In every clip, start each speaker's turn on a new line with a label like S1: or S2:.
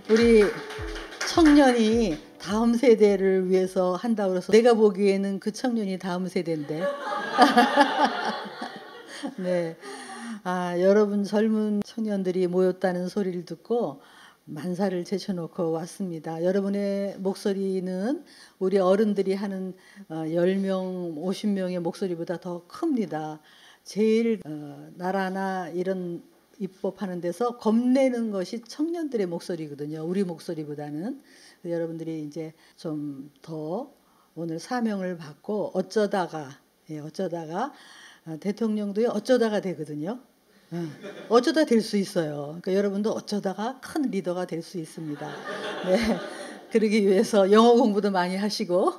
S1: 우리 청년이 다음 세대를 위해서 한다고 그래서 내가 보기에는 그 청년이 다음 세대인데. 네. 여러분 젊은 청년들이 모였다는 소리를 듣고 만사를 제쳐놓고 왔습니다. 여러분의 목소리는 우리 어른들이 하는 10명, 50명의 목소리보다 더 큽니다. 제일 나라나 이런 입법하는 데서 겁내는 것이 청년들의 목소리거든요. 우리 목소리보다는. 여러분들이 이제 좀 더 오늘 사명을 받고 어쩌다가 대통령도 어쩌다가 되거든요. 어쩌다 될 수 있어요. 그러니까 여러분도 어쩌다가 큰 리더가 될 수 있습니다. 네. 그러기 위해서 영어 공부도 많이 하시고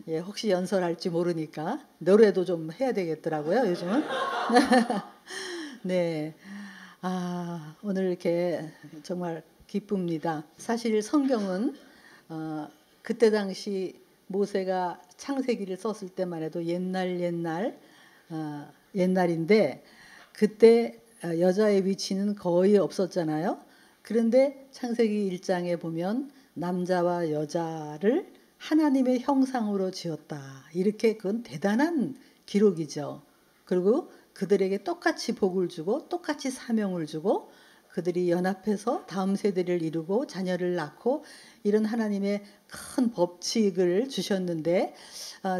S1: 예, 혹시 연설할지 모르니까 노래도 좀 해야 되겠더라고요, 요즘은. 네. 오늘 이렇게 정말 기쁩니다. 사실 성경은 그때 당시 모세가 창세기를 썼을 때만 해도 옛날인데 그때 여자의 위치는 거의 없었잖아요. 그런데 창세기 1장에 보면 남자와 여자를 하나님의 형상으로 지었다. 이렇게 그건 대단한 기록이죠. 그리고 그들에게 똑같이 복을 주고 똑같이 사명을 주고 그들이 연합해서 다음 세대를 이루고 자녀를 낳고 이런 하나님의 큰 법칙을 주셨는데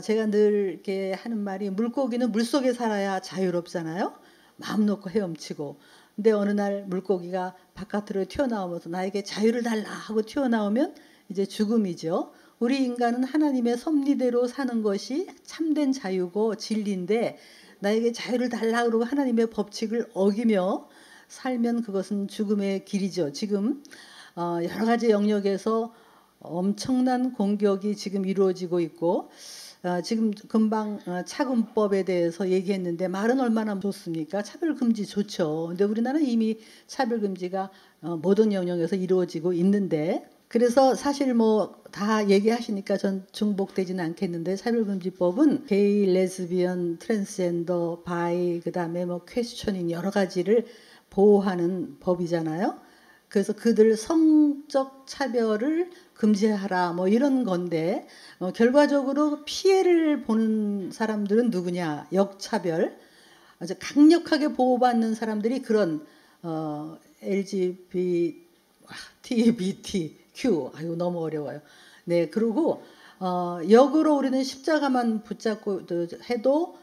S1: 제가 늘 이렇게 하는 말이 물고기는 물속에 살아야 자유롭잖아요. 마음 놓고 헤엄치고. 근데 어느 날 물고기가 바깥으로 튀어나오면서 나에게 자유를 달라 하고 튀어나오면 이제 죽음이죠. 우리 인간은 하나님의 섭리대로 사는 것이 참된 자유고 진리인데 나에게 자유를 달라 그러고 하나님의 법칙을 어기며 살면 그것은 죽음의 길이죠. 지금 여러 가지 영역에서 엄청난 공격이 지금 이루어지고 있고 지금 금방 차금법에 대해서 얘기했는데 말은 얼마나 좋습니까? 차별금지 좋죠. 근데 우리나라는 이미 차별금지가 모든 영역에서 이루어지고 있는데 그래서 사실 뭐 다 얘기하시니까 전 중복되지는 않겠는데 차별금지법은 게이, 레즈비언, 트랜스젠더, 바이 그다음에 뭐 퀘스처닝 여러 가지를 보호하는 법이잖아요. 그래서 그들 성적 차별을 금지하라 뭐 이런 건데 결과적으로 피해를 보는 사람들은 누구냐? 역차별. 아주 강력하게 보호받는 사람들이 그런 LGBTQ 아유 너무 어려워요. 네, 그리고 역으로 우리는 십자가만 붙잡고 해도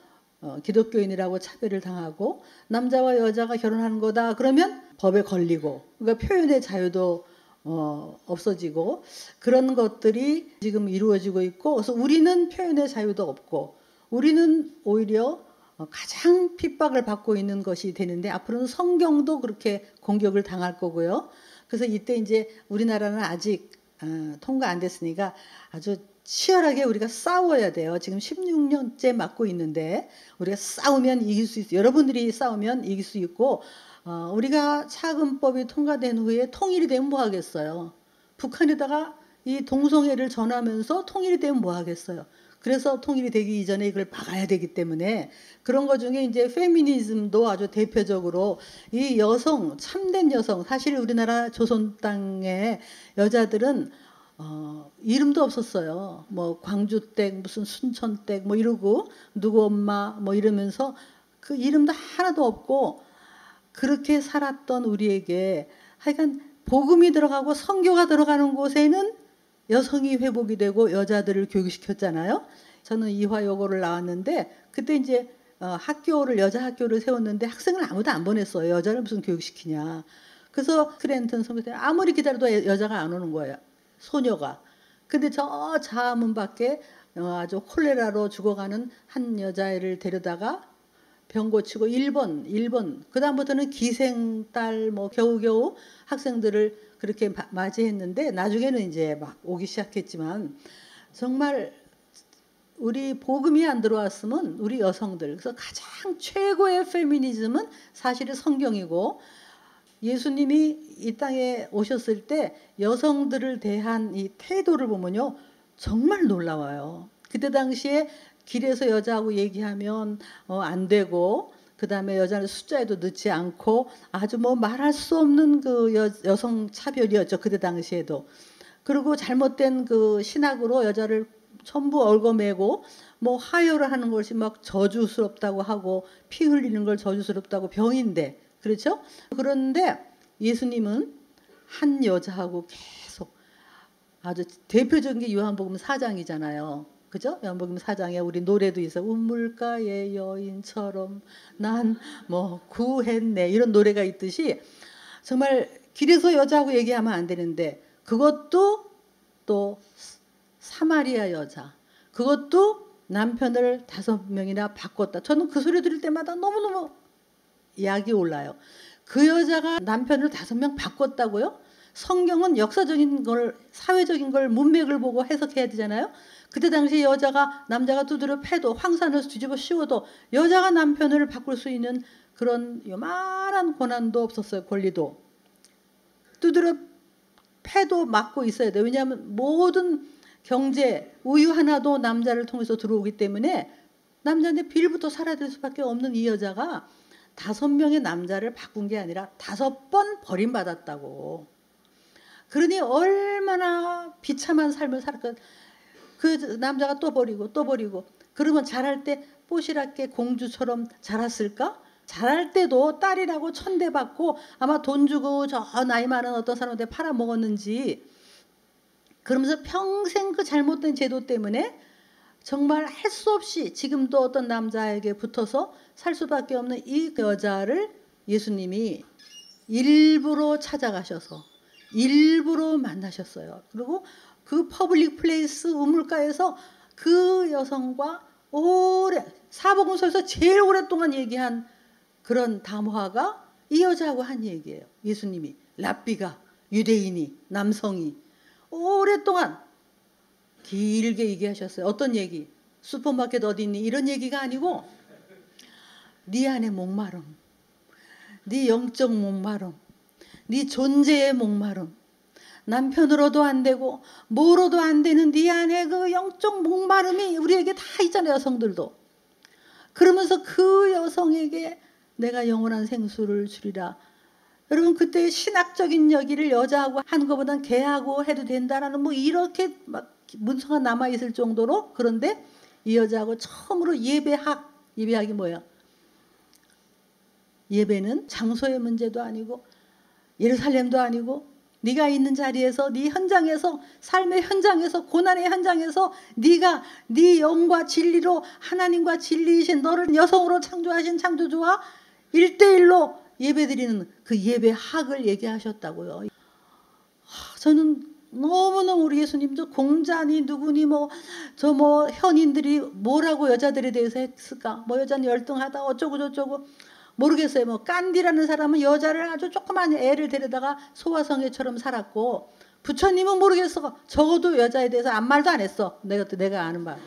S1: 기독교인이라고 차별을 당하고 남자와 여자가 결혼하는 거다 그러면 법에 걸리고 그러니까 표현의 자유도 없어지고 그런 것들이 지금 이루어지고 있고 그래서 우리는 표현의 자유도 없고 우리는 오히려 가장 핍박을 받고 있는 것이 되는데 앞으로는 성경도 그렇게 공격을 당할 거고요. 그래서 이때 이제 우리나라는 아직 통과 안 됐으니까 아주 치열하게 우리가 싸워야 돼요. 지금 16년째 맞고 있는데 우리가 싸우면 이길 수 있어요. 여러분들이 싸우면 이길 수 있고 우리가 차금법이 통과된 후에 통일이 되면 뭐 하겠어요. 북한에다가 이 동성애를 전하면서 통일이 되면 뭐 하겠어요. 그래서 통일이 되기 이전에 이걸 막아야 되기 때문에 그런 것 중에 이제 페미니즘도 아주 대표적으로 이 여성 참된 여성 사실 우리나라 조선 땅의 여자들은 이름도 없었어요. 뭐 광주댁 무슨 순천댁 뭐 이러고 누구 엄마 뭐 이러면서 그 이름도 하나도 없고 그렇게 살았던 우리에게 하여간 복음이 들어가고 선교가 들어가는 곳에는 여성이 회복이 되고 여자들을 교육시켰잖아요. 저는 이화여고를 나왔는데 그때 이제 학교를 여자 학교를 세웠는데 학생을 아무도 안 보냈어요. 여자를 무슨 교육시키냐. 그래서 크랜턴 선교 때 아무리 기다려도 여자가 안 오는 거예요. 소녀가. 근데 저 자문 밖에 아주 콜레라로 죽어가는 한 여자애를 데려다가 병 고치고 1번 그다음부터는 기생딸 뭐 겨우겨우 학생들을 그렇게 맞이했는데 나중에는 이제 막 오기 시작했지만 정말 우리 복음이 안 들어왔으면 우리 여성들 그래서 가장 최고의 페미니즘은 사실은 성경이고 예수님이 이 땅에 오셨을 때 여성들을 대한 이 태도를 보면요 정말 놀라워요. 그때 당시에 길에서 여자하고 얘기하면 안 되고 그다음에 여자는 숫자에도 넣지 않고 아주 뭐 말할 수 없는 그 여성 차별이었죠. 그때 당시에도. 그리고 잘못된 그 신학으로 여자를 전부 얽어매고 뭐 하혈을 하는 것이 막 저주스럽다고 하고 피 흘리는 걸 저주스럽다고 병인데 그렇죠? 그런데 예수님은 한 여자하고 계속 아주 대표적인 게 요한복음 4장이잖아요. 그죠? 요한복음 4장에 우리 노래도 있어. 우물가의 여인처럼 난 뭐 구했네 이런 노래가 있듯이 정말 길에서 여자하고 얘기하면 안 되는데 그것도 또 사마리아 여자 그것도 남편을 5명이나 바꿨다. 저는 그 소리 들을 때마다 너무너무 약이 올라요. 그 여자가 남편을 5명 바꿨다고요? 성경은 역사적인 걸 사회적인 걸 문맥을 보고 해석해야 되잖아요. 그때 당시 여자가 남자가 두드려 패도 황산을 뒤집어 씌워도 여자가 남편을 바꿀 수 있는 그런 요만한 권한도 없었어요. 권리도. 두드려 패도 막고 있어야 돼요. 왜냐하면 모든 경제 우유 하나도 남자를 통해서 들어오기 때문에 남자한테 빌부터 살아야 될 수밖에 없는 이 여자가 5명의 남자를 바꾼 게 아니라 5번 버림받았다고. 그러니 얼마나 비참한 삶을 살았건 그 남자가 또 버리고 또 버리고 그러면 자랄 때 뽀시랗게 공주처럼 자랐을까? 자랄 때도 딸이라고 천대받고 아마 돈 주고 저 나이 많은 어떤 사람한테 팔아먹었는지 그러면서 평생 그 잘못된 제도 때문에 정말 할 수 없이 지금도 어떤 남자에게 붙어서 살 수밖에 없는 이 여자를 예수님이 일부러 찾아가셔서 일부러 만나셨어요. 그리고 그 퍼블릭 플레이스 우물가에서 그 여성과 오래 사복음서에서 제일 오랫동안 얘기한 그런 담화가 이 여자하고 한 얘기예요. 예수님이 랍비가 유대인이 남성이 오랫동안 길게 얘기하셨어요. 어떤 얘기? 슈퍼마켓 어디 있니? 이런 얘기가 아니고 네 안의 목마름, 네 영적 목마름, 네 존재의 목마름, 남편으로도 안 되고 뭐로도 안 되는 네 안에 그 영적 목마름이 우리에게 다 있잖아요. 여성들도. 그러면서 그 여성에게 내가 영원한 생수를 주리라. 여러분 그때 신학적인 얘기를 여자하고 하는 것보단 개하고 해도 된다라는 뭐 이렇게 막 문서가 남아있을 정도로 그런데 이 여자하고 처음으로 예배학이 뭐예요? 예배는 장소의 문제도 아니고 예루살렘도 아니고 네가 있는 자리에서 네 현장에서 삶의 현장에서 고난의 현장에서 네가 네 영과 진리로 하나님과 진리이신 너를 여성으로 창조하신 창조주와 1대1로 예배드리는 그 예배학을 얘기하셨다고요. 저는 너무너무 우리 예수님도 공자니 누구니 뭐 저 뭐 현인들이 뭐라고 여자들에 대해서 했을까? 뭐 여자는 열등하다 어쩌고 저쩌고 모르겠어요. 뭐 깐디라는 사람은 여자를 아주 조그만 애를 데려다가 소화성애처럼 살았고 부처님은 모르겠어. 적어도 여자에 대해서 아무 말도 안 했어. 내가 아는 말.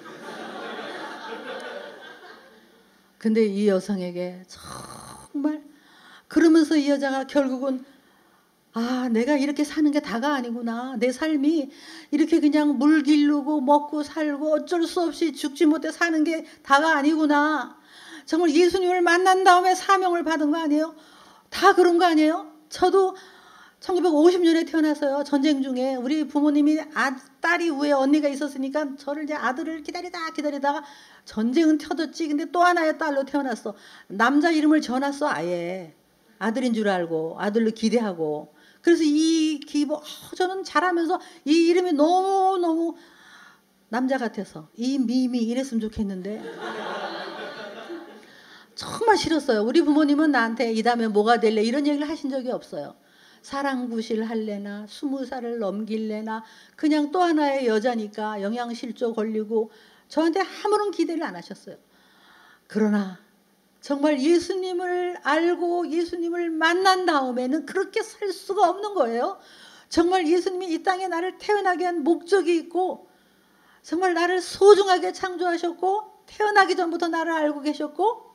S1: 근데 이 여성에게 정말 그러면서 이 여자가 결국은 아, 내가 이렇게 사는 게 다가 아니구나. 내 삶이 이렇게 그냥 물 기르고 먹고 살고 어쩔 수 없이 죽지 못해 사는 게 다가 아니구나. 정말 예수님을 만난 다음에 사명을 받은 거 아니에요? 다 그런 거 아니에요? 저도 1950년에 태어났어요. 전쟁 중에 우리 부모님이 딸이 위에 언니가 있었으니까 저를 이제 아들을 기다리다가 전쟁은 터졌지. 근데 또 하나의 딸로 태어났어. 남자 이름을 지어놨어 아예. 아들인 줄 알고 아들로 기대하고. 그래서 저는 자라면서 이 이름이 너무너무 남자 같아서 이 미미 이랬으면 좋겠는데 정말 싫었어요. 우리 부모님은 나한테 이 다음에 뭐가 될래 이런 얘기를 하신 적이 없어요. 사랑구실 할래나 20살을 넘길래나 그냥 또 하나의 여자니까 영양실조 걸리고 저한테 아무런 기대를 안 하셨어요. 그러나 정말 예수님을 알고 예수님을 만난 다음에는 그렇게 살 수가 없는 거예요. 정말 예수님이 이 땅에 나를 태어나게 한 목적이 있고 정말 나를 소중하게 창조하셨고 태어나기 전부터 나를 알고 계셨고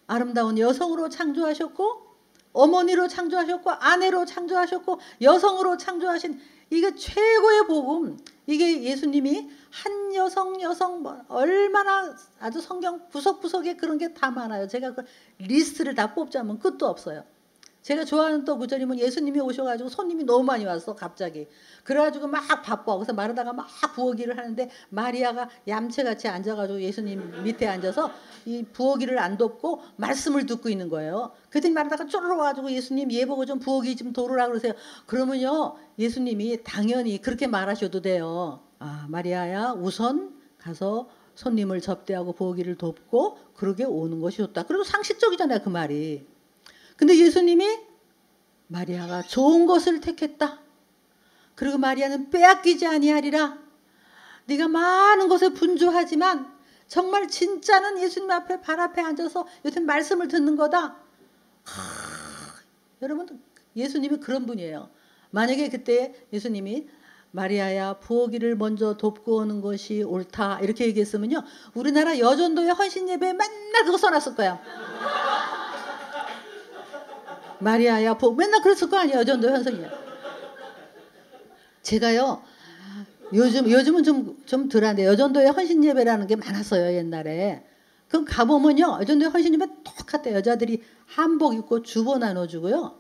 S1: 아름다운 여성으로 창조하셨고 어머니로 창조하셨고 아내로 창조하셨고 여성으로 창조하신 이게 최고의 복음. 이게 예수님이 한 여성 뭐 얼마나 아주 성경 구석구석에 그런 게 다 많아요. 제가 그 리스트를 다 뽑자면 끝도 없어요. 제가 좋아하는 또 구절이면 예수님이 오셔가지고 손님이 너무 많이 왔어 갑자기. 그래가지고 막 바빠. 그래서 마르다가 막 부어기를 하는데 마리아가 얌체같이 앉아가지고 예수님 밑에 앉아서 이 부어기를 안 돕고 말씀을 듣고 있는 거예요. 그랬더니 마르다가 쪼르르 와가지고 예수님 얘 보고 좀 부어기 좀 도르라 그러세요. 그러면요 예수님이 당연히 그렇게 말하셔도 돼요. 아 마리아야 우선 가서 손님을 접대하고 부어기를 돕고 그러게 오는 것이 좋다. 그리고 상식적이잖아요 그 말이. 근데 예수님이 마리아가 좋은 것을 택했다. 그리고 마리아는 빼앗기지 아니하리라. 네가 많은 것에 분주하지만 정말 진짜는 예수님 앞에 발 앞에 앉아서 요즘 말씀을 듣는 거다. 여러분 예수님이 그런 분이에요. 만약에 그때 예수님이 마리아야 부어기를 먼저 돕고 오는 것이 옳다 이렇게 얘기했으면요 우리나라 여전도의 헌신 예배에 맨날 그거 써놨을 거야. 마리아야 맨날 그랬을 거 아니에요 여전도 현성이야. 제가요 요즘은 좀 덜한데 여전도에 헌신 예배라는 게 많았어요 옛날에. 그럼 가보면요 여전도에 헌신 예배 똑같아요. 여자들이 한복 입고 주보 나눠주고요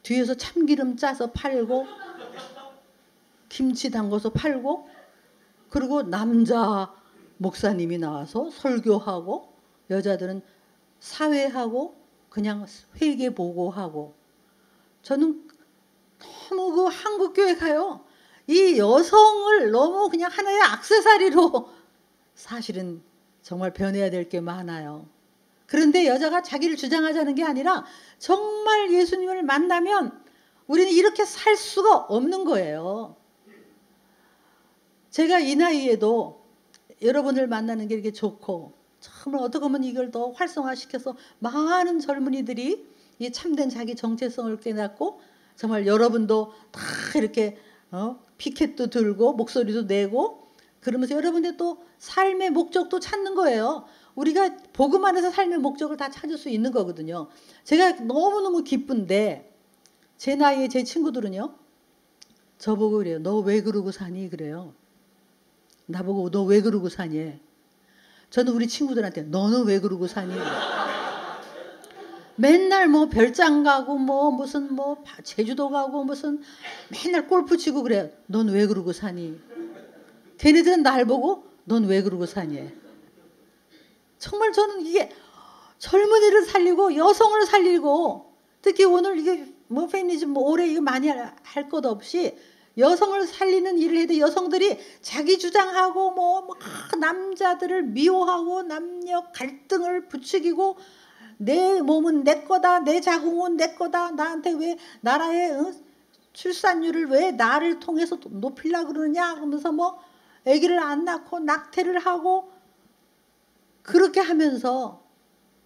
S1: 뒤에서 참기름 짜서 팔고 김치 담궈서 팔고 그리고 남자 목사님이 나와서 설교하고 여자들은 사회하고 그냥 회개 보고하고. 저는 너무 그 한국교회 가요. 이 여성을 너무 그냥 하나의 액세서리로 사실은 정말 변해야 될 게 많아요. 그런데 여자가 자기를 주장하자는 게 아니라 정말 예수님을 만나면 우리는 이렇게 살 수가 없는 거예요. 제가 이 나이에도 여러분을 만나는 게 이렇게 좋고 정말 어떻게 보면 이걸 더 활성화시켜서 많은 젊은이들이 이 참된 자기 정체성을 깨닫고 정말 여러분도 다 이렇게 피켓도 들고 목소리도 내고 그러면서 여러분의 또 삶의 목적도 찾는 거예요. 우리가 복음 안에서 삶의 목적을 다 찾을 수 있는 거거든요. 제가 너무너무 기쁜데 제 나이에 제 친구들은요 저보고 그래요. 너 왜 그러고 사니? 그래요. 나보고 너 왜 그러고 사니? 저는 우리 친구들한테 너는 왜 그러고 사니? 맨날 뭐 별장 가고 뭐 무슨 뭐 제주도 가고 무슨 맨날 골프 치고 그래. 넌 왜 그러고 사니? 걔네들은 날 보고 넌 왜 그러고 사니? 정말 저는 이게 젊은이를 살리고 여성을 살리고 특히 오늘 이게 뭐 페미니즘 뭐 올해 이거 많이 할 것 없이 여성을 살리는 일을 해야 돼. 여성들이 자기 주장하고 뭐 남자들을 미워하고 남녀 갈등을 부추기고 내 몸은 내 거다. 내 자궁은 내 거다. 나한테 왜 나라의 출산율을 왜 나를 통해서 높이려고 그러느냐 하면서 뭐 아기를 안 낳고 낙태를 하고 그렇게 하면서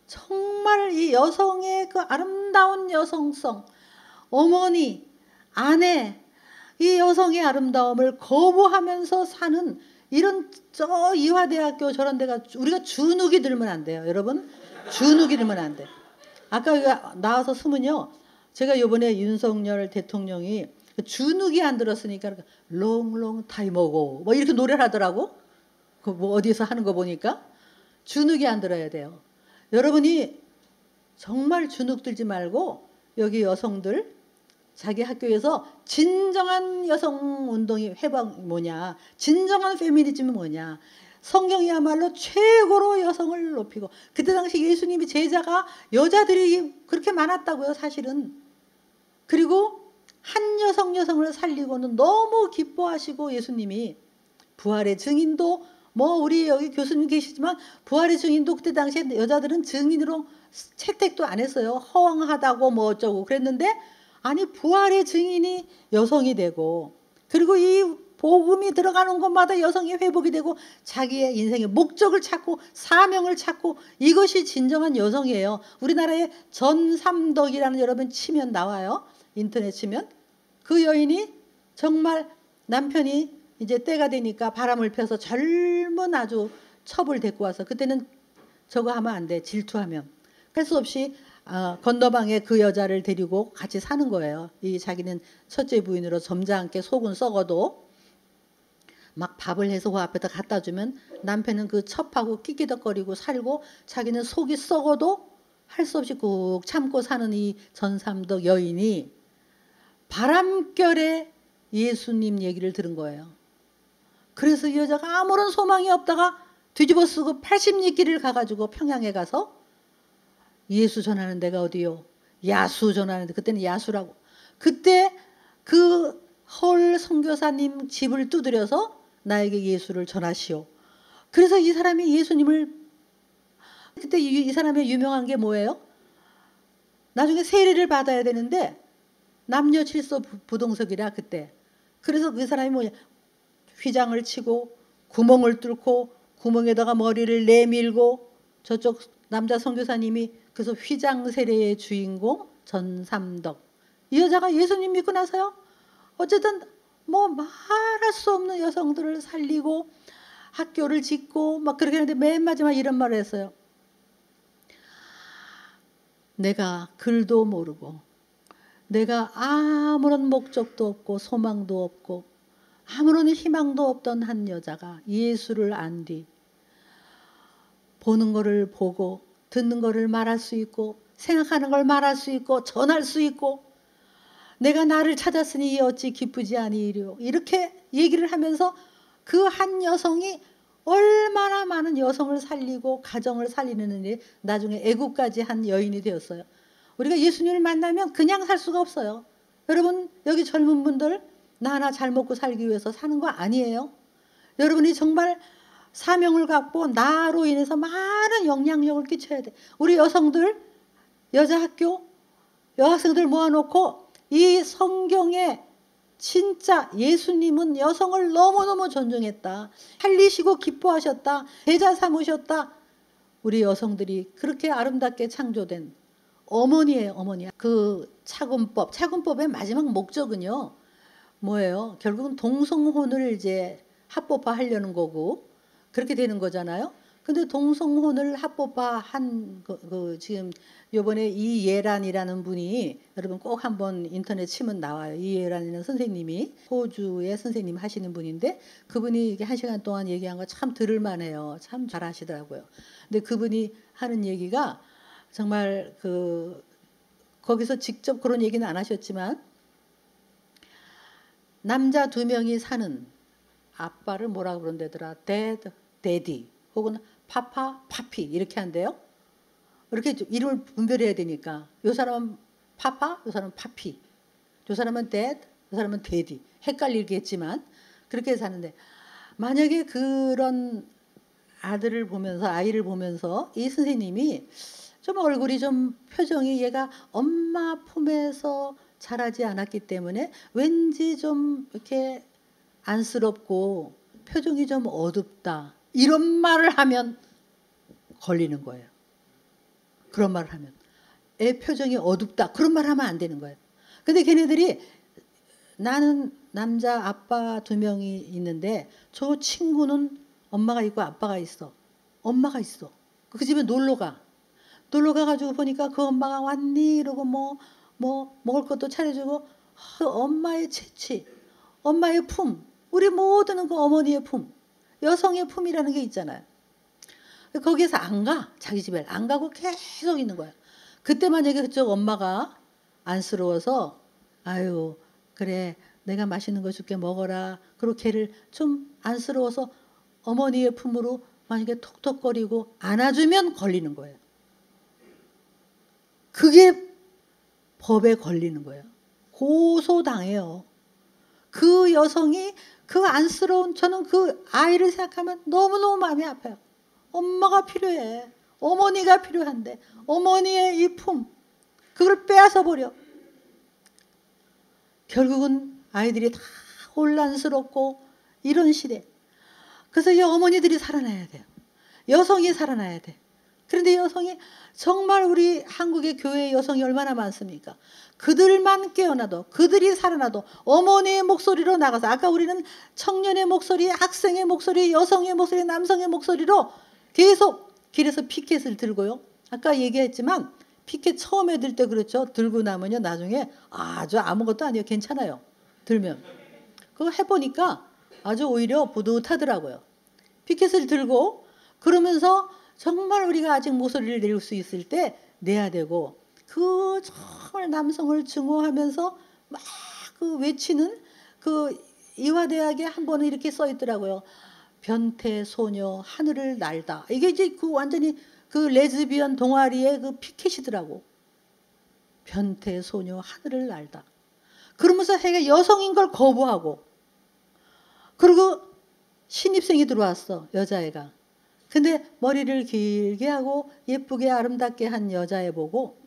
S1: 정말 이 여성의 그 아름다운 여성성 어머니 아내 이 여성의 아름다움을 거부하면서 사는 이런 저 이화대학교 저런 데가 우리가 주눅이 들면 안 돼요. 여러분 주눅이 들면 안 돼. 아까 나와서 쓰면요. 제가 이번에 윤석열 대통령이 주눅이 안 들었으니까 롱롱 타임어고 뭐 이렇게 노래를 하더라고. 그 뭐 어디서 하는 거 보니까 주눅이 안 들어야 돼요. 여러분이 정말 주눅 들지 말고 여기 여성들 자기 학교에서 진정한 여성운동이 회복 뭐냐 진정한 페미니즘이 뭐냐 성경이야말로 최고로 여성을 높이고 그때 당시 예수님이 제자가 여자들이 그렇게 많았다고요 사실은. 그리고 한 여성을 살리고는 너무 기뻐하시고 예수님이 부활의 증인도 뭐 우리 여기 교수님 계시지만 부활의 증인도 그때 당시에 여자들은 증인으로 채택도 안 했어요. 허황하다고 뭐 어쩌고 그랬는데 아니 부활의 증인이 여성이 되고 그리고 이 복음이 들어가는 곳마다 여성이 회복이 되고 자기의 인생의 목적을 찾고 사명을 찾고 이것이 진정한 여성이에요. 우리나라에 전삼덕이라는 여러분 치면 나와요. 인터넷 치면 그 여인이 정말 남편이 이제 때가 되니까 바람을 펴서 젊은 아주 첩을 데리고 와서 그때는 저거 하면 안 돼 질투하면 할 수 없이 건너방에 그 여자를 데리고 같이 사는 거예요. 이 자기는 첫째 부인으로 점잖게 속은 썩어도 막 밥을 해서 그 앞에다 갖다 주면 남편은 그 첩하고 끼끼덕거리고 살고 자기는 속이 썩어도 할 수 없이 꾹 참고 사는 이 전삼덕 여인이 바람결에 예수님 얘기를 들은 거예요. 그래서 이 여자가 아무런 소망이 없다가 뒤집어 쓰고 80리 길을 가가지고 평양에 가서 예수 전하는 데가 어디요? 야수 전하는 데, 그때는 야수라고. 그때 그 헐 선교사님 집을 두드려서 나에게 예수를 전하시오. 그래서 이 사람이 예수님을, 그때 이 사람의 유명한 게 뭐예요? 나중에 세례를 받아야 되는데 남녀 칠소 부동석이라 그때. 그래서 그 사람이 뭐냐, 휘장을 치고 구멍을 뚫고 구멍에다가 머리를 내밀고, 저쪽 남자 선교사님이 그래서 휘장 세례의 주인공 전삼덕. 이 여자가 예수님 믿고 나서요, 어쨌든 뭐 말할 수 없는 여성들을 살리고 학교를 짓고 막 그렇게 하는데 맨 마지막 이런 말을 했어요. 내가 글도 모르고 내가 아무런 목적도 없고 소망도 없고 아무런 희망도 없던 한 여자가 예수를 안 뒤 보는 거를 보고 듣는 거를 말할 수 있고 생각하는 걸 말할 수 있고 전할 수 있고 내가 나를 찾았으니 어찌 기쁘지 아니이리요. 이렇게 얘기를 하면서 그 한 여성이 얼마나 많은 여성을 살리고 가정을 살리는 일이 나중에 애국까지 한 여인이 되었어요. 우리가 예수님을 만나면 그냥 살 수가 없어요. 여러분 여기 젊은 분들 나 하나 잘 먹고 살기 위해서 사는 거 아니에요. 여러분이 정말 사명을 갖고 나로 인해서 많은 영향력을 끼쳐야 돼. 우리 여성들 여자 학교 여학생들 모아놓고 이 성경에 진짜 예수님은 여성을 너무너무 존중했다. 살리시고 기뻐하셨다. 제자 삼으셨다. 우리 여성들이 그렇게 아름답게 창조된 어머니예요. 어머니. 그 차군법의 마지막 목적은요. 뭐예요? 결국은 동성혼을 이제 합법화하려는 거고 그렇게 되는 거잖아요. 근데 동성혼을 합법화한 지금 요번에 이예란이라는 분이 여러분 꼭 한번 인터넷 치면 나와요. 이예란이라는 선생님이 호주의 선생님 하시는 분인데 그분이 이게 1시간 동안 얘기한 거 참 들을 만해요. 참 잘하시더라고요. 근데 그분이 하는 얘기가 정말 거기서 직접 그런 얘기는 안 하셨지만 남자 2명이 사는 아빠를 뭐라 그런다더라. 데디 혹은 파파, 파피 이렇게 한대요. 이렇게 이름을 분별해야 되니까 요 사람은 파파, 요 사람은 파피, 요 사람은 데드, 요 사람은 데디. 헷갈리겠지만 그렇게 사는데 만약에 그런 아이를 보면서 이 선생님이 좀 얼굴이 좀 표정이 얘가 엄마 품에서 자라지 않았기 때문에 왠지 좀 이렇게 안쓰럽고 표정이 좀 어둡다. 이런 말을 하면 걸리는 거예요. 그런 말을 하면. 애 표정이 어둡다. 그런 말 하면 안 되는 거예요. 근데 걔네들이 나는 남자 아빠 2명이 있는데 저 친구는 엄마가 있고 아빠가 있어. 엄마가 있어. 그 집에 놀러 가. 놀러 가가지고 보니까 그 엄마가 왔니? 이러고 뭐 먹을 것도 차려주고 엄마의 채취, 엄마의 품. 우리 모두는 그 어머니의 품. 여성의 품이라는 게 있잖아요. 거기에서 안 가. 자기 집에 안 가고 계속 있는 거야. 그때 만약에 그쪽 엄마가 안쓰러워서 아유 그래 내가 맛있는 거 줄게 먹어라. 그리고 걔를 좀 안쓰러워서 어머니의 품으로 만약에 톡톡거리고 안아주면 걸리는 거예요. 그게 법에 걸리는 거예요. 고소당해요. 그 여성이 그 안쓰러운 저는 그 아이를 생각하면 너무너무 마음이 아파요. 엄마가 필요해. 어머니가 필요한데 어머니의 이 품 그걸 빼앗아 버려. 결국은 아이들이 다 혼란스럽고 이런 시대. 그래서 이 어머니들이 살아나야 돼요. 여성이 살아나야 돼. 그런데 여성이 정말 우리 한국의 교회 여성이 얼마나 많습니까? 그들만 깨어나도 그들이 살아나도 어머니의 목소리로 나가서 아까 우리는 청년의 목소리, 학생의 목소리, 여성의 목소리, 남성의 목소리로 계속 길에서 피켓을 들고요. 아까 얘기했지만 피켓 처음에 들 때 그렇죠. 들고 나면요 나중에 아주 아무것도 아니에요. 괜찮아요. 들면. 그거 해보니까 아주 오히려 뿌듯하더라고요. 피켓을 들고 그러면서 정말 우리가 아직 모서리를 내릴 수 있을 때 내야 되고 그 정말 남성을 증오하면서 막 그 외치는 그 이화대학에 한 번은 이렇게 써 있더라고요. 변태 소녀 하늘을 날다. 이게 이제 그 완전히 그 레즈비언 동아리의 그 피켓이더라고. 변태 소녀 하늘을 날다. 그러면서 자기가 여성인 걸 거부하고 그리고 신입생이 들어왔어. 여자애가. 근데 머리를 길게 하고 예쁘게 아름답게 한 여자애 보고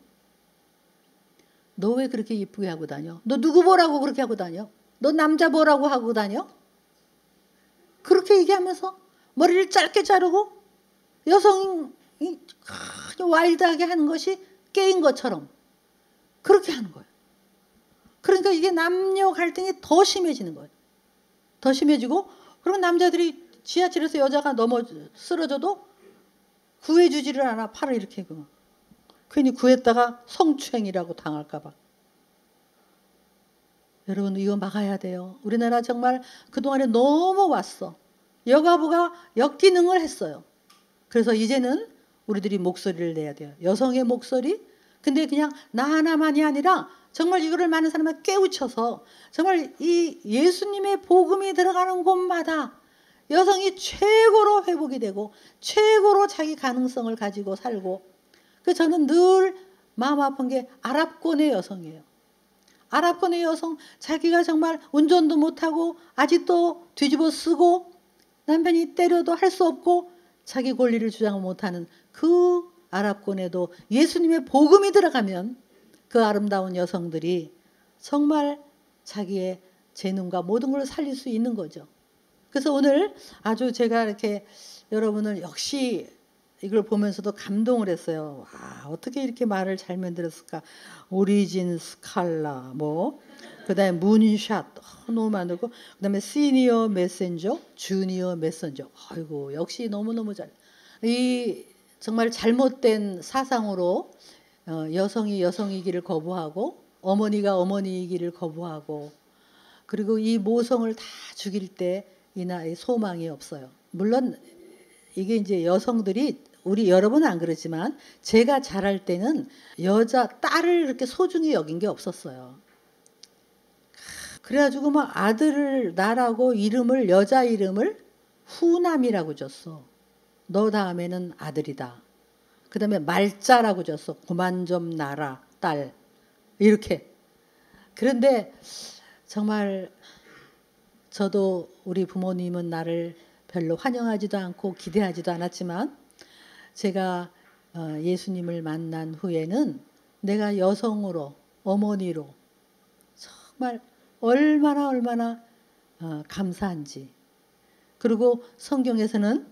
S1: 너 왜 그렇게 예쁘게 하고 다녀? 너 누구 보라고 그렇게 하고 다녀? 너 남자 보라고 하고 다녀? 그렇게 얘기하면서 머리를 짧게 자르고 여성이 와일드하게 하는 것이 게임 것처럼 그렇게 하는 거예요. 그러니까 이게 남녀 갈등이 더 심해지는 거예요. 더 심해지고 그리고 남자들이 지하철에서 여자가 쓰러져도 구해주지를 않아. 팔을 이렇게 그 괜히 구했다가 성추행이라고 당할까 봐. 여러분 이거 막아야 돼요. 우리나라 정말 그동안에 너무 왔어. 여가부가 역기능을 했어요. 그래서 이제는 우리들이 목소리를 내야 돼요. 여성의 목소리. 근데 그냥 나 하나만이 아니라 정말 이거를 많은 사람을 깨우쳐서 정말 이 예수님의 복음이 들어가는 곳마다 여성이 최고로 회복이 되고 최고로 자기 가능성을 가지고 살고 그 저는 늘 마음 아픈 게 아랍권의 여성이에요. 아랍권의 여성 자기가 정말 운전도 못하고 아직도 뒤집어 쓰고 남편이 때려도 할 수 없고 자기 권리를 주장 못하는 그 아랍권에도 예수님의 복음이 들어가면 그 아름다운 여성들이 정말 자기의 재능과 모든 걸 살릴 수 있는 거죠. 그래서 오늘 아주 제가 이렇게 여러분을 역시 이걸 보면서도 감동을 했어요. 와, 어떻게 이렇게 말을 잘 만들었을까. 오리진 스칼라 그다음에 문샷 너무 많고 그다음에 시니어 메신저, 주니어 메신저. 아이고 역시 너무너무 잘. 이 정말 잘못된 사상으로 여성이 여성이기를 거부하고 어머니가 어머니이기를 거부하고 그리고 이 모성을 다 죽일 때 이 나이 소망이 없어요. 물론 이게 이제 여성들이 우리 여러분은 안 그렇지만 제가 자랄 때는 여자 딸을 이렇게 소중히 여긴 게 없었어요. 그래가지고 막 아들을 나라고 이름을 여자 이름을 후남이라고 줬어. 너 다음에는 아들이다. 그 다음에 말자라고 줬어. 그만 좀 나라 딸 이렇게. 그런데 정말 저도 우리 부모님은 나를 별로 환영하지도 않고 기대하지도 않았지만 제가 예수님을 만난 후에는 내가 여성으로 어머니로 정말 얼마나 감사한지. 그리고 성경에서는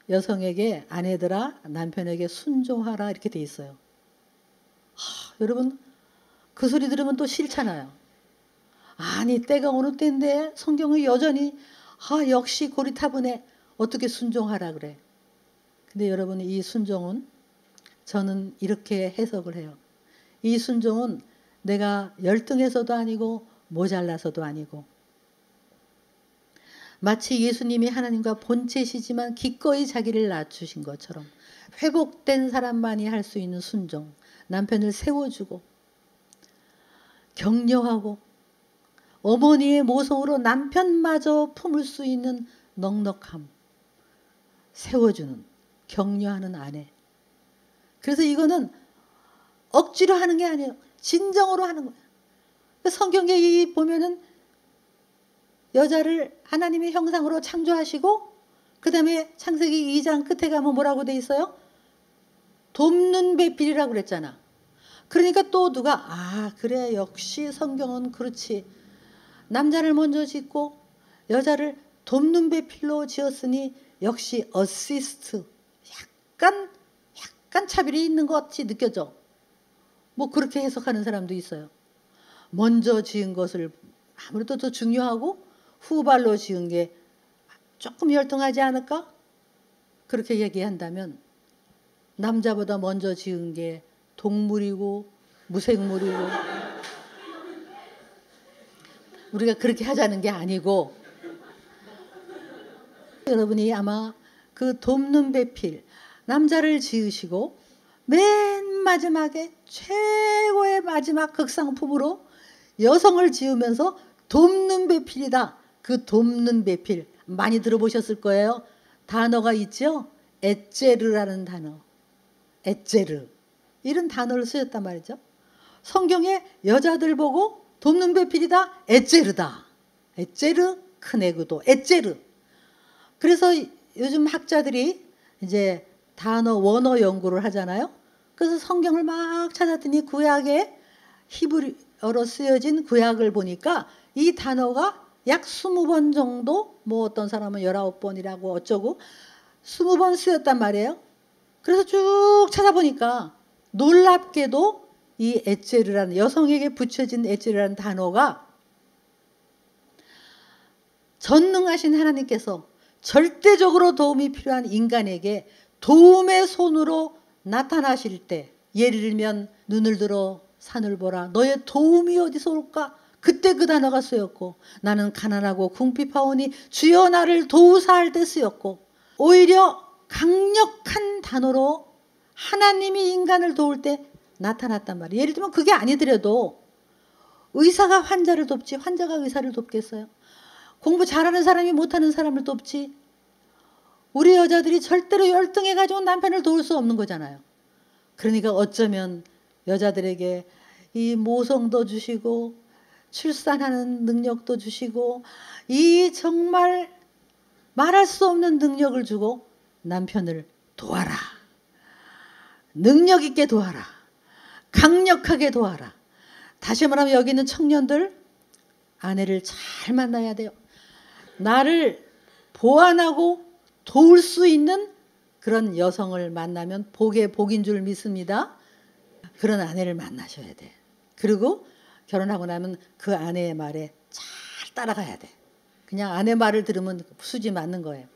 S1: 여성에게 아내들아 남편에게 순종하라 이렇게 돼 있어요. 여러분 그 소리 들으면 또 싫잖아요. 아니 때가 어느 때인데 성경은 여전히 역시 고리타분해. 어떻게 순종하라 그래. 근데 여러분 이 순종은 저는 이렇게 해석을 해요. 이 순종은 내가 열등해서도 아니고 모자라서도 아니고 마치 예수님이 하나님과 본체시지만 기꺼이 자기를 낮추신 것처럼 회복된 사람만이 할 수 있는 순종. 남편을 세워주고 격려하고 어머니의 모성으로 남편마저 품을 수 있는 넉넉함. 세워주는 격려하는 아내. 그래서 이거는 억지로 하는 게 아니에요. 진정으로 하는 거예요. 성경에 보면은 여자를 하나님의 형상으로 창조하시고 그 다음에 창세기 2장 끝에 가면 뭐라고 돼 있어요? 돕는 배필이라고 그랬잖아. 그러니까 또 누가 그래 역시 성경은 그렇지. 남자를 먼저 짓고 여자를 돕는 배필로 지었으니 역시 어시스트. 약간 차별이 있는 것 같이 느껴져. 그렇게 해석하는 사람도 있어요. 먼저 지은 것을 아무래도 더 중요하고 후발로 지은 게 조금 열등하지 않을까? 그렇게 얘기한다면 남자보다 먼저 지은 게 동물이고 무생물이고 우리가 그렇게 하자는 게 아니고 여러분이 아마 그 돕는 배필 남자를 지으시고 맨 마지막에 최고의 마지막 극상품으로 여성을 지으면서 돕는 배필이다. 그 돕는 배필 많이 들어보셨을 거예요. 단어가 있죠. 에제르라는 단어. 에제르. 이런 단어를 쓰셨단 말이죠. 성경에 여자들 보고 돕는 배필이다. 에제르다. 에제르 크네그도 에제르. 그래서 요즘 학자들이 이제 단어 원어 연구를 하잖아요. 그래서 성경을 막 찾았더니 구약에 히브리어로 쓰여진 구약을 보니까 이 단어가 약 20번 정도, 뭐 어떤 사람은 19번이라고 어쩌고 20번 쓰였단 말이에요. 그래서 쭉 찾아보니까 놀랍게도 이 에제르라는 여성에게 붙여진 에제르라는 단어가 전능하신 하나님께서 절대적으로 도움이 필요한 인간에게 도움의 손으로 나타나실 때, 예를 들면 눈을 들어 산을 보라 너의 도움이 어디서 올까? 그때 그 단어가 쓰였고, 나는 가난하고 궁핍하오니 주여 나를 도우사 할 때 쓰였고, 오히려 강력한 단어로 하나님이 인간을 도울 때 나타났단 말이에요. 예를 들면 그게 아니더라도 의사가 환자를 돕지 환자가 의사를 돕겠어요? 공부 잘하는 사람이 못하는 사람을 돕지. 우리 여자들이 절대로 열등해가지고 남편을 도울 수 없는 거잖아요. 그러니까 어쩌면 여자들에게 이 모성도 주시고 출산하는 능력도 주시고 이 정말 말할 수 없는 능력을 주고 남편을 도와라. 능력 있게 도와라. 강력하게 도와라. 다시 말하면 여기 있는 청년들 아내를 잘 만나야 돼요. 나를 보완하고 도울 수 있는 그런 여성을 만나면 복의 복인 줄 믿습니다. 그런 아내를 만나셔야 돼. 그리고 결혼하고 나면 그 아내의 말에 잘 따라가야 돼. 그냥 아내 말을 들으면 수지 맞는 거예요.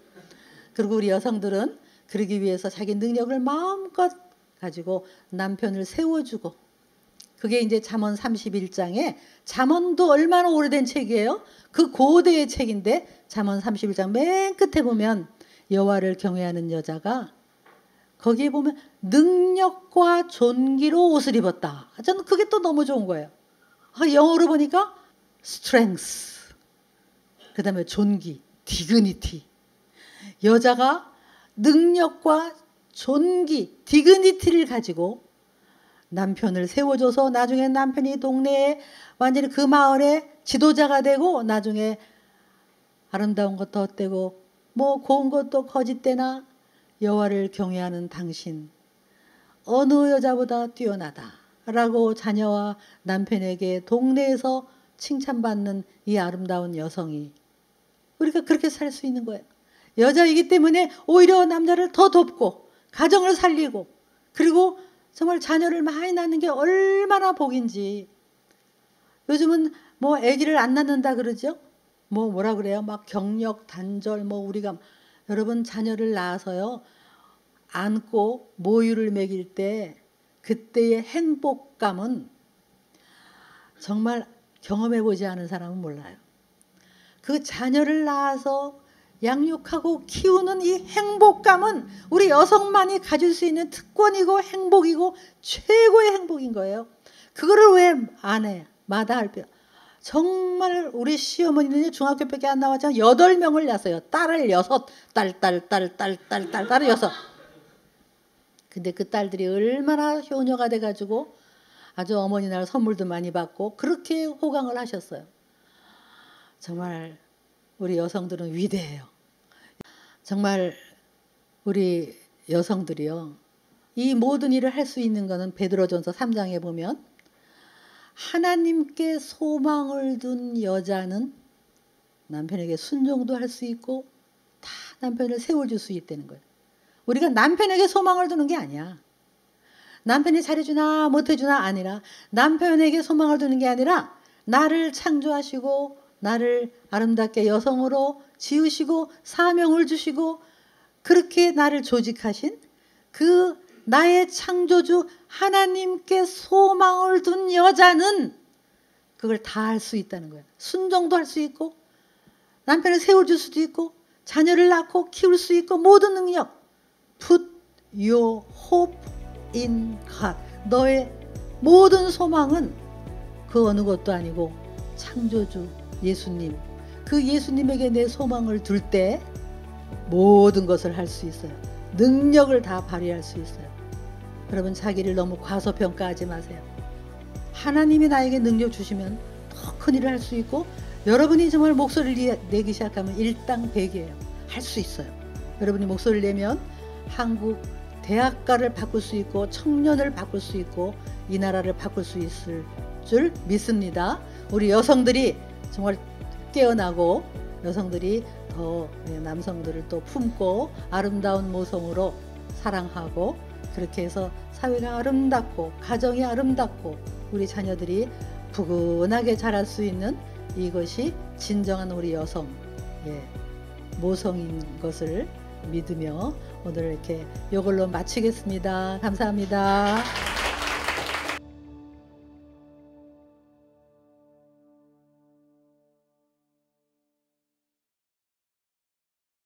S1: 그리고 우리 여성들은 그러기 위해서 자기 능력을 마음껏 가지고 남편을 세워주고, 그게 이제 잠언 31장에, 잠언도 얼마나 오래된 책이에요. 그 고대의 책인데 잠언 31장 맨 끝에 보면 여호와를 경외하는 여자가 거기에 보면 능력과 존귀로 옷을 입었다. 저는 그게 또 너무 좋은 거예요. 영어로 보니까 strength, 그 다음에 존귀, dignity. 여자가 능력과 존귀, 디그니티를 가지고 남편을 세워줘서 나중에 남편이 동네에 완전히 그 마을의 지도자가 되고, 나중에 아름다운 것도 헛되고 뭐 고운 것도 거짓되나 여호와를 경외하는 당신 어느 여자보다 뛰어나다 라고 자녀와 남편에게 동네에서 칭찬받는 이 아름다운 여성이, 우리가 그렇게 살 수 있는 거예요. 여자이기 때문에 오히려 남자를 더 돕고 가정을 살리고, 그리고 정말 자녀를 많이 낳는 게 얼마나 복인지. 요즘은 뭐 아기를 안 낳는다 그러죠. 뭐라 그래요? 막 경력 단절 뭐 우리가, 여러분 자녀를 낳아서요 안고 모유를 먹일 때 그때의 행복감은 정말 경험해 보지 않은 사람은 몰라요. 그 자녀를 낳아서 양육하고 키우는 이 행복감은 우리 여성만이 가질 수 있는 특권이고 행복이고 최고의 행복인 거예요. 그거를 왜 안 해? 마다할 때. 정말 우리 시어머니는 중학교밖에 안 나왔잖아요. 8명을 낳았어요. 딸을 6, 딸을 6. 근데 그 딸들이 얼마나 효녀가 돼가지고 아주 어머니 날 선물도 많이 받고 그렇게 호강을 하셨어요. 정말 우리 여성들은 위대해요. 정말 우리 여성들이요, 이 모든 일을 할 수 있는 것은 베드로전서 3장에 보면 하나님께 소망을 둔 여자는 남편에게 순종도 할 수 있고 다 남편을 세워줄 수 있다는 거예요. 우리가 남편에게 소망을 두는 게 아니야. 남편이 잘해주나 못해주나 아니라, 남편에게 소망을 두는 게 아니라 나를 창조하시고 나를 아름답게 여성으로 지으시고 사명을 주시고 그렇게 나를 조직하신 그 나의 창조주 하나님께 소망을 둔 여자는 그걸 다 할 수 있다는 거예요. 순종도 할 수 있고 남편을 세워줄 수도 있고 자녀를 낳고 키울 수 있고 모든 능력. Put your hope in God. 너의 모든 소망은 그 어느 것도 아니고 창조주 예수님. 그 예수님에게 내 소망을 둘 때 모든 것을 할 수 있어요. 능력을 다 발휘할 수 있어요. 여러분 자기를 너무 과소평가하지 마세요. 하나님이 나에게 능력 주시면 더 큰 일을 할 수 있고 여러분이 정말 목소리를 내기 시작하면 일당백이에요. 할 수 있어요. 여러분이 목소리를 내면 한국 대학가를 바꿀 수 있고 청년을 바꿀 수 있고 이 나라를 바꿀 수 있을 줄 믿습니다. 우리 여성들이 정말 깨어나고 여성들이 더 남성들을 또 품고 아름다운 모성으로 사랑하고 그렇게 해서 사회가 아름답고 가정이 아름답고 우리 자녀들이 푸근하게 자랄 수 있는 이것이 진정한 우리 여성 모성인 것을 믿으며 오늘 이렇게 이걸로 마치겠습니다. 감사합니다.